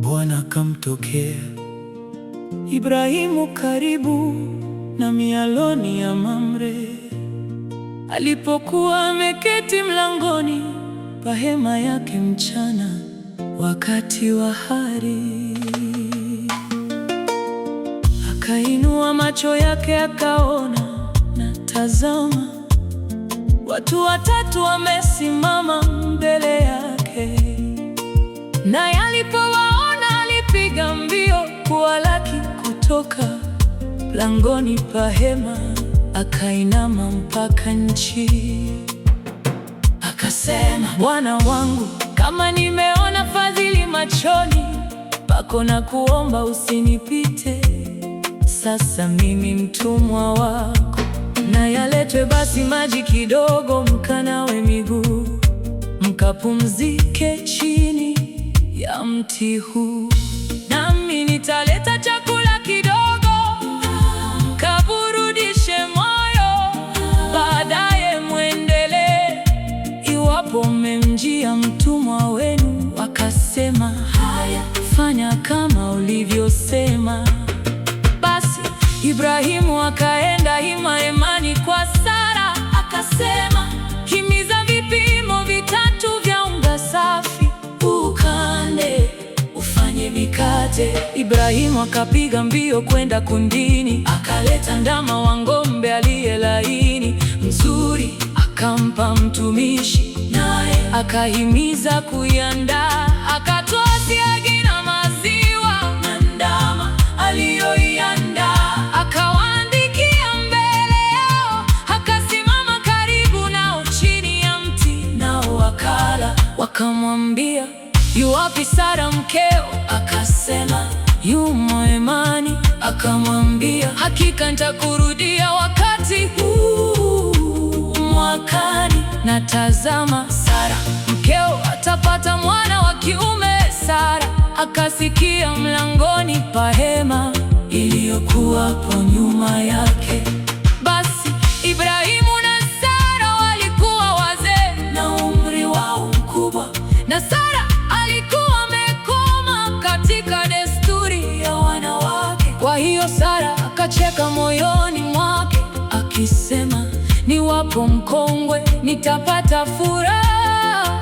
Bwana akamtokea Ibrahimu karibu na mialoni ya Mamre, alipokuwa ameketi mlangoni pa hema yake mchana wakati wa hari. Akainua macho yake akaona, na tazama, watu watatu wamesimama mbele yake. Naye alipowaona alipiga mbio kuwalaki kutoka langoni pa hema, akainama mpaka nchi. Akasema, Bwana wangu, kama nimeona fadhili machoni pako, na kuomba usinipite sasa, mimi mtumwa wako. Na yaletwe basi maji kidogo, mkanawe miguu, mkapumzike chini ya mti huu. Nami nitaleta chakula kidogo, mkaburudishe moyo, baadaye muendelee. Iwapo mmemjia mtumwa wenu akasema, haya, fanya kama ulivyosema. Basi Ibrahimu akaenda hemani kwa Sara, akasema, himiza vipimo vitatu vya unga safi, ukande ufanye mikate. Ibrahimu akapiga mbio kwenda kundini, akaleta ndama wa ng'ombe aliye laini mzuri, akampa mtumishi, naye akahimiza kuiandaa. Akatoa siagi na maziwa na ndama aliyoiandaa, akawaandikia mbele yao, akasimama karibu nao chini ya mti, nao wakala. Wakamwambia, yu wapi Sara mkeo? Akasema, yumo hemani. Akamwambia, hakika nitakurudia wakati huu mwakani, na tazama, Sara mkeo atapata mwana wa kiume. Sara akasikia mlangoni pa hema iliyokuwapo nyuma yake. Basi Ibrahimu na Sara walikuwa wazee na umri wao mkubwa, na Sara alikuwa amekoma katika desturi ya wanawake. Kwa hiyo Sara akacheka moyoni mwake akisema, niwapo mkongwe nitapata furaha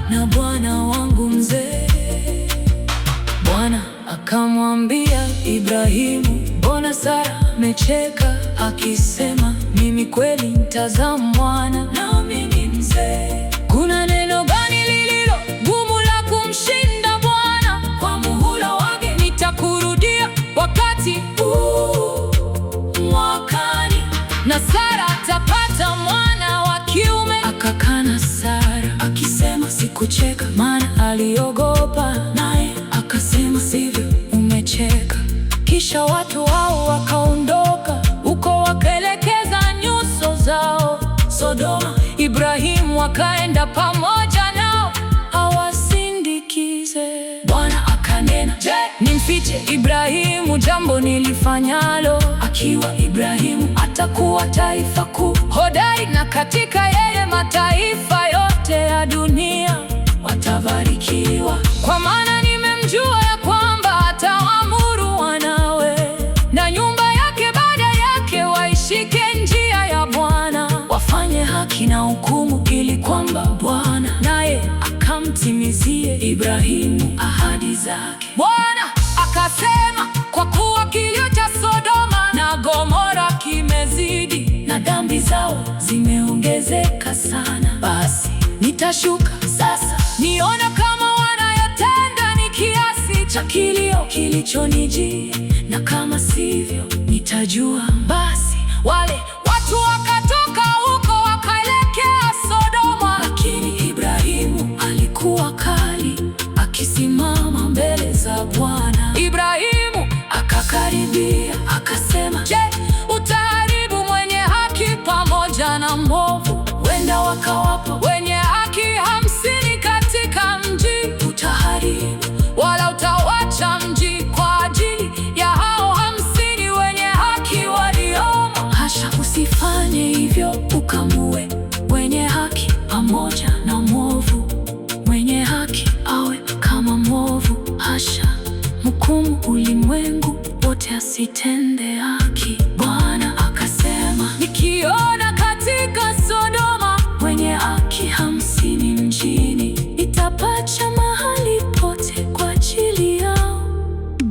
na bwana wangu mzee. Bwana akamwambia Ibrahimu, mbona Sara amecheka akisema, mimi kweli nitazaa mwana nami ni mzee? Kuna neno gani lililo gumu la kumshinda Bwana? Kwa muhula wake nitakurudia wakati huu mwakani, na Sara atapata mwana wa kiume. Akakana Sara akisema, sikucheka, maana aliogopa. Naye akasema, sivyo, umecheka. Kisha watu hao wakaondoka huko, wakaelekeza nyuso zao Sodoma. Ibrahimu akaenda pamoja nao awasindikize. Bwana akanena, je, nimfiche Ibrahimu jambo nilifanyalo? Akiwa Ibrahimu atakuwa taifa kuu hodari, na katika yeye mataifa yote ya dunia watabarikiwa. Kwa maana nimemjua ya kwamba atawaamuru wanawe na nyumba yake baada yake waishike njia ya Bwana, wafanye haki na hukumu, ili kwamba Bwana naye akamtimizie Ibrahimu ahadi zake. Bwana akasema, kwa kuwa kilio cha Sodoma na Gomora kimezidi na dhambi zao zimeongezeka sana, basi nitashuka sasa niona kama wanayotenda ni kiasi cha kilio kilichonijia, na kama sivyo nitajua. Basi wale watu wakatoka huko wakaelekea Sodoma, lakini Ibrahimu alikuwa kali akisimama mbele za Bwana. Ibrahimu akakaribia akasema, je, utaharibu mwenye haki pamoja na mwovu? Wenda wakawapo wenye haki 50 katika mji, utaharibu wala utawacha mji kwa ajili ya hao 50 wenye haki waliomo? Hasha, usifanye hivyo, ukamue wenye haki pamoja na mwovu. Mwenye haki awe kama mwovu, hasha. wasitende haki. Bwana akasema, nikiona katika Sodoma wenye haki 50 mjini, nitapacha mahali pote kwa ajili yao.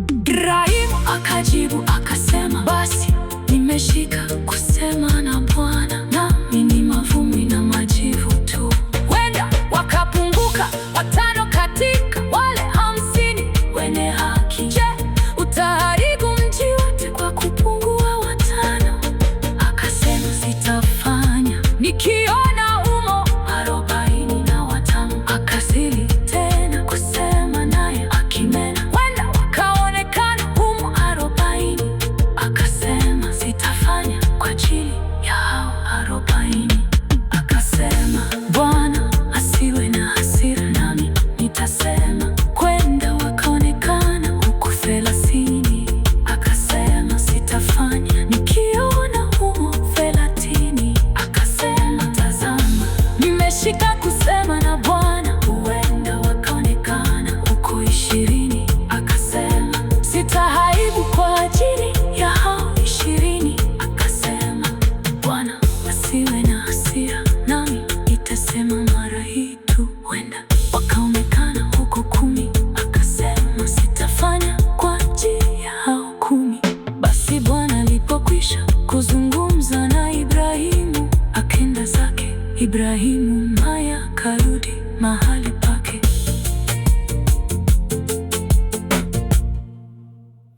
Ibrahimu akajibu akasema, basi nimeshika kusema na Bwana, nami ni mavumbi na majivu tu. Wenda wakapunguka 5 katika wale 50 wenye haki. Je, utaharibu mji wote kwa kupungua 5? Akasema, sitafanya. Nikiona umo 45, akazidi tena kusema naye akinena. Wenda wakaonekana umo 40, akasema, sitafanya kwa ajili ya hao 40. Akasema, Bwana asiwe na hasira, nami nitasema. Kwenda wakaonekana huku 30, akasema, sitafanya. Nikiona humo 30, akasema, tazama, nimeshika kusema na Bwana. Huenda wakaonekana huko 20, akasema, sitaharibu kwa ajili ya hao 20. Akasema, Bwana asiwe na hasira, nami nitasema mara hii tu. Huenda wakaonekana huko 10, akasema, sitafanya kwa ajili ya hao 10. Basi Bwana alipokwisha kuzungumza na Ibrahimu, akenda zake. Ibrahimu naye akarudi mahali